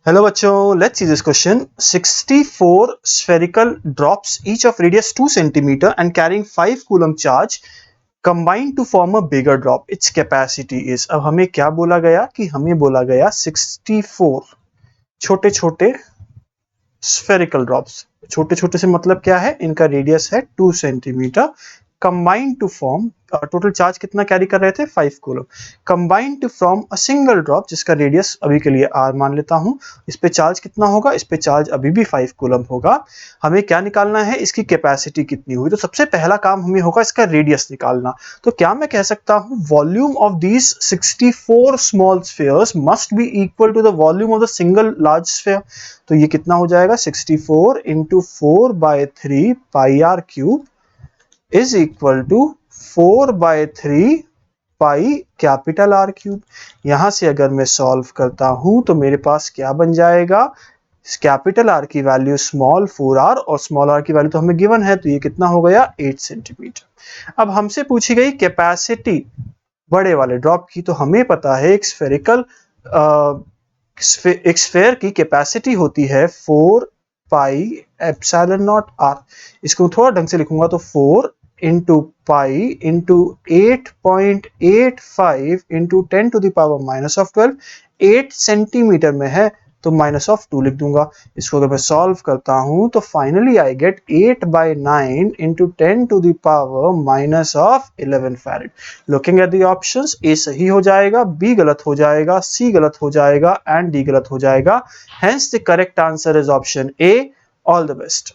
Hello bachcho, let's see this question. 64 spherical drops, each of radius 2 cm and carrying 5 coulomb charge combined to form a bigger drop. Its capacity is. अब हमें क्या बोला गया कि हमें बोला गया 64 छोटे छोटे spherical drops. छोटे छोटे से मतलब क्या है, इनका रेडियस है 2 centimetre, combined to form, total charge कितना कैरी कर रहे थे 5 coulomb, combined to form a single drop जिसका रेडियस अभी के लिए r मान लेता हूं. इस पे चार्ज कितना होगा, इस पे चार्ज अभी भी 5 कूलम होगा. हमें क्या निकालना है, इसकी कैपेसिटी कितनी हुई. तो सबसे पहला काम हमें होगा इसका रेडियस निकालना. तो क्या मैं कह सकता हूं volume of these 64 small spheres must be equal to the volume of the single large sphere. तो ये कितना हो जाएगा 64 into 4/3 pi r cube is equal to 4/3 pi capital r cube. यहां से अगर मैं सॉल्व करता हूं तो मेरे पास क्या बन जाएगा, कैपिटल आर की वैल्यू स्मॉल 4r और स्मॉल r की वैल्यू तो हमें गिवन है, तो ये कितना हो गया 8 सेंटीमीटर. अब हमसे पूछी गई कैपेसिटी बड़े वाले ड्रॉप की. तो हमें पता है एक स्फेयर की कैपेसिटी होती है 4 पाई एप्सिलॉन नॉट r. इसको थोड़ा ढंग से लिखूंगा तो 4 into pi into 8.85 into 10 to the power minus of 12, 8 centimetre में है तो माइनस ऑफ 2 लिख दूंगा. इसको अगर मैं सॉल्व करता हूं तो finally I get 8/9 into 10 to the power minus of 11 farad. Looking at the options, A सही हो जाएगा, बी गलत हो जाएगा, सी गलत हो जाएगा एंड डी गलत हो जाएगा. Hence the correct answer is option A. All the best.